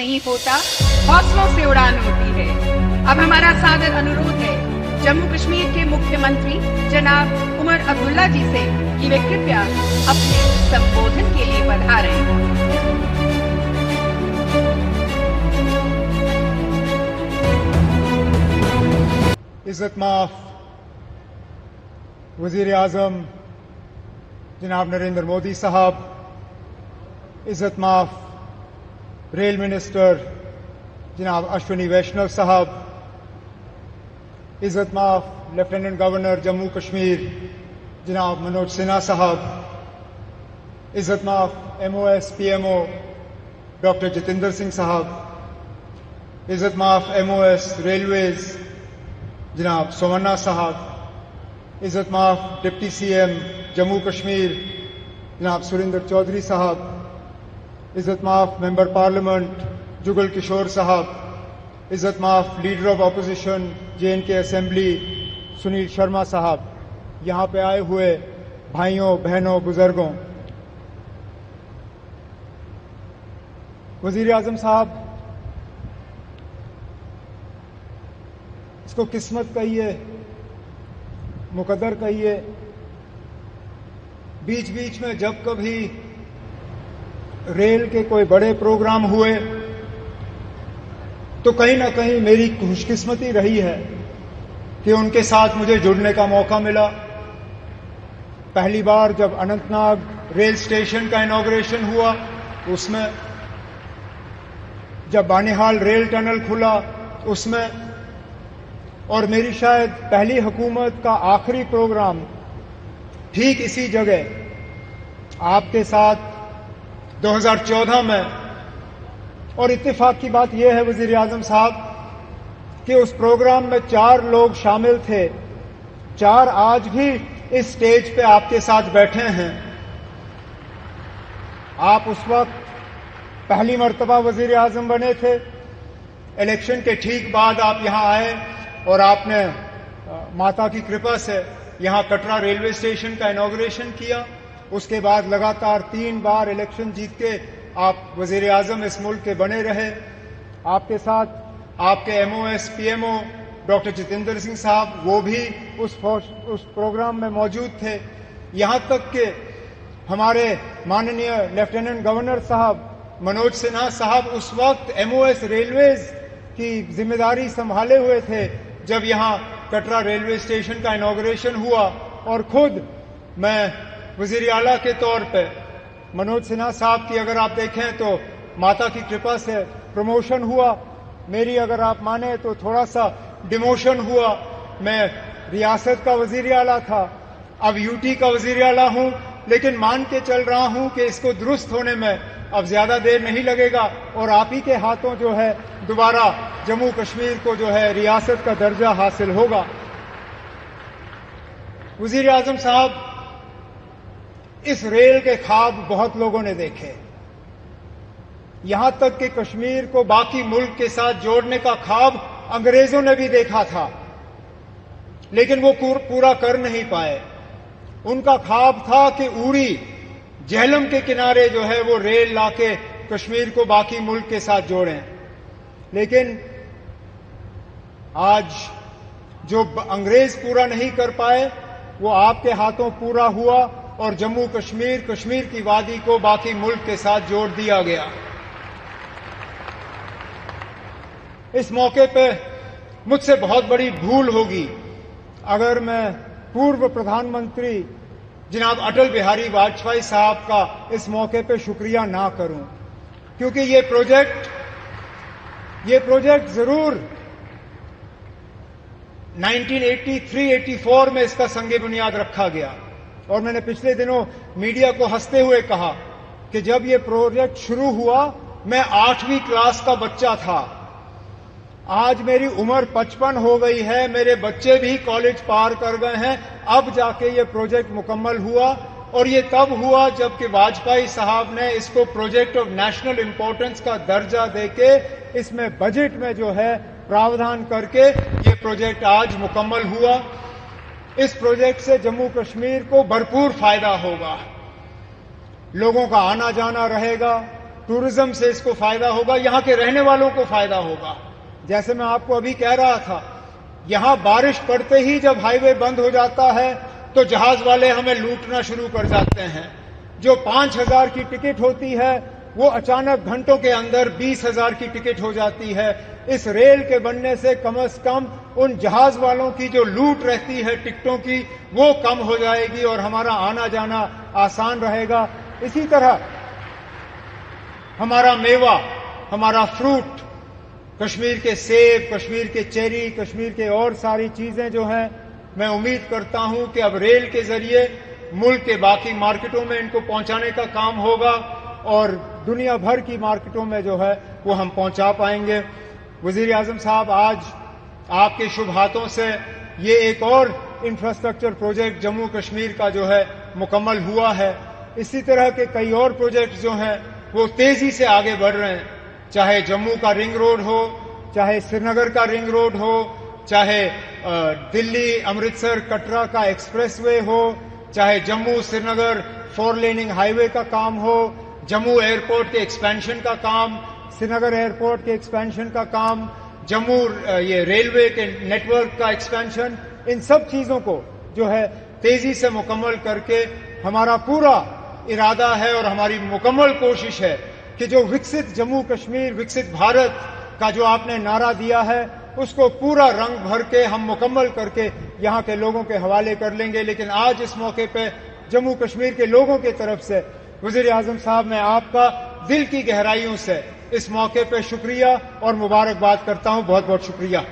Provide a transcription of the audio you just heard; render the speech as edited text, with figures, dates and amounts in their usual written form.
नहीं होता, हौसलों से उड़ान होती है। अब हमारा सादर अनुरोध है जम्मू कश्मीर के मुख्यमंत्री जनाब उमर अब्दुल्ला जी से कि वे कृपया अपने संबोधन के लिए पधारें। इज़्ज़त माफ वज़ीर आज़म जनाब नरेंद्र मोदी साहब, इज़्ज़त माफ रेल मिनिस्टर जनाब अश्विनी वैष्णव साहब, इज़्ज़त माफ लेफ्टिनेंट गवर्नर जम्मू कश्मीर जनाब मनोज सिन्हा साहब, इज़्ज़त माफ MOS PMO doctor Jitendra Singh साहब, इज़्ज़त माफ MOS रेलवेज जनाब सोमन्ना साहब, इज़्ज़त माफ डिप्टी CM जम्मू कश्मीर जनाब सुरेंद्र चौधरी साहब, इज़्ज़त माफ मेंबर पार्लियामेंट जुगल किशोर साहब, इज़्ज़त माफ leader of opposition J&K assembly Sunil Sharma साहब, यहाँ पे आए हुए भाइयों बहनों बुजुर्गों, वज़ीर आज़म साहब, इसको किस्मत कहिए, मुकद्दर कहिए, बीच बीच में जब कभी रेल के कोई बड़े प्रोग्राम हुए तो कहीं ना कहीं मेरी खुशकिस्मती रही है कि उनके साथ मुझे जुड़ने का मौका मिला। पहली बार जब अनंतनाग रेल स्टेशन का इनॉग्रेशन हुआ उसमें, जब बानिहाल रेल टनल खुला उसमें, और मेरी शायद पहली हुकूमत का आखिरी प्रोग्राम ठीक इसी जगह आपके साथ 2014 में। और इत्तेफाक की बात यह है वज़ीर आज़म साहब कि उस प्रोग्राम में 4 लोग शामिल थे, 4 आज भी इस स्टेज पे आपके साथ बैठे हैं। आप उस वक्त पहली मर्तबा वज़ीर आज़म बने थे, इलेक्शन के ठीक बाद आप यहां आए और आपने माता की कृपा से यहां कटरा रेलवे स्टेशन का इनॉग्रेशन किया। उसके बाद लगातार 3 बार इलेक्शन जीत के आप वज़ीर आज़म इस मुल्क के बने रहे। आपके साथ आपके MOS PMO doctor Jitendra Singh साहब, वो भी उस प्रोग्राम में मौजूद थे। यहां तक कि हमारे माननीय लेफ्टिनेंट गवर्नर साहब मनोज सिन्हा साहब उस वक्त MOS रेलवेज की जिम्मेदारी संभाले हुए थे जब यहां कटरा रेलवे स्टेशन का इनॉग्रेशन हुआ। और खुद मैं वज़ीर आला के तौर पे मनोज सिन्हा साहब की अगर आप देखें तो माता की कृपा से प्रमोशन हुआ, मेरी अगर आप माने तो थोड़ा सा डिमोशन हुआ। मैं रियासत का वज़ीर आला था, अब UT का वज़ीर आला हूं, लेकिन मान के चल रहा हूं कि इसको दुरुस्त होने में अब ज्यादा देर नहीं लगेगा और आप ही के हाथों जो है दोबारा जम्मू कश्मीर को जो है रियासत का दर्जा हासिल होगा। वज़ीर आज़म साहब, इस रेल के ख्वाब बहुत लोगों ने देखे, यहां तक कि कश्मीर को बाकी मुल्क के साथ जोड़ने का ख्वाब अंग्रेजों ने भी देखा था, लेकिन वो पूरा कर नहीं पाए। उनका ख्वाब था कि उड़ी झेलम के किनारे जो है वो रेल लाके कश्मीर को बाकी मुल्क के साथ जोड़ें। लेकिन आज जो अंग्रेज पूरा नहीं कर पाए वो आपके हाथों पूरा हुआ और जम्मू कश्मीर, कश्मीर की वादी को बाकी मुल्क के साथ जोड़ दिया गया। इस मौके पे मुझसे बहुत बड़ी भूल होगी अगर मैं पूर्व प्रधानमंत्री जनाब अटल बिहारी वाजपेयी साहब का इस मौके पे शुक्रिया ना करूं, क्योंकि ये प्रोजेक्ट जरूर 1983-84 में इसका संगे बुनियाद रखा गया। और मैंने पिछले दिनों मीडिया को हंसते हुए कहा कि जब ये प्रोजेक्ट शुरू हुआ मैं 8वीं क्लास का बच्चा था। आज मेरी उम्र 55 हो गई है, मेरे बच्चे भी कॉलेज पार कर गए हैं, अब जाके ये प्रोजेक्ट मुकम्मल हुआ। और ये तब हुआ जबकि वाजपेयी साहब ने इसको प्रोजेक्ट ऑफ नेशनल इंपॉर्टेंस का दर्जा देके इसमें बजट में जो है प्रावधान करके ये प्रोजेक्ट आज मुकम्मल हुआ। इस प्रोजेक्ट से जम्मू कश्मीर को भरपूर फायदा होगा, लोगों का आना जाना रहेगा, टूरिज्म से इसको फायदा होगा, यहाँ के रहने वालों को फायदा होगा। जैसे मैं आपको अभी कह रहा था, यहाँ बारिश पड़ते ही जब हाईवे बंद हो जाता है तो जहाज वाले हमें लूटना शुरू कर जाते हैं। जो 5,000 की टिकट होती है वो अचानक घंटों के अंदर 20,000 की टिकट हो जाती है। इस रेल के बनने से कम उन जहाज वालों की जो लूट रहती है टिकटों की वो कम हो जाएगी और हमारा आना जाना आसान रहेगा। इसी तरह हमारा मेवा, हमारा फ्रूट, कश्मीर के सेब, कश्मीर के चेरी, कश्मीर के और सारी चीजें जो हैं, मैं उम्मीद करता हूं कि अब रेल के जरिए मुल्क के बाकी मार्केटों में इनको पहुंचाने का काम होगा और दुनिया भर की मार्केटों में जो है वो हम पहुंचा पाएंगे। वजीर आजम साहब, आज आपके शुभ हाथों से ये एक और इंफ्रास्ट्रक्चर प्रोजेक्ट जम्मू कश्मीर का जो है मुकम्मल हुआ है। इसी तरह के कई और प्रोजेक्ट जो हैं वो तेजी से आगे बढ़ रहे हैं, चाहे जम्मू का रिंग रोड हो, चाहे श्रीनगर का रिंग रोड हो, चाहे दिल्ली अमृतसर कटरा का एक्सप्रेसवे हो, चाहे जम्मू श्रीनगर 4 लेनिंग हाईवे का काम हो, जम्मू एयरपोर्ट के एक्सपेंशन का काम, श्रीनगर एयरपोर्ट के एक्सपेंशन का काम, जम्मू ये रेलवे के नेटवर्क का एक्सपेंशन, इन सब चीजों को जो है तेजी से मुकम्मल करके हमारा पूरा इरादा है और हमारी मुकम्मल कोशिश है कि जो विकसित जम्मू कश्मीर, विकसित भारत का जो आपने नारा दिया है उसको पूरा रंग भर के हम मुकम्मल करके यहाँ के लोगों के हवाले कर लेंगे। लेकिन आज इस मौके पे जम्मू कश्मीर के लोगों की तरफ से वजीर आजम साहब, मैं आपका दिल की गहराइयों से इस मौके पे शुक्रिया और मुबारकबाद करता हूँ। बहुत बहुत शुक्रिया।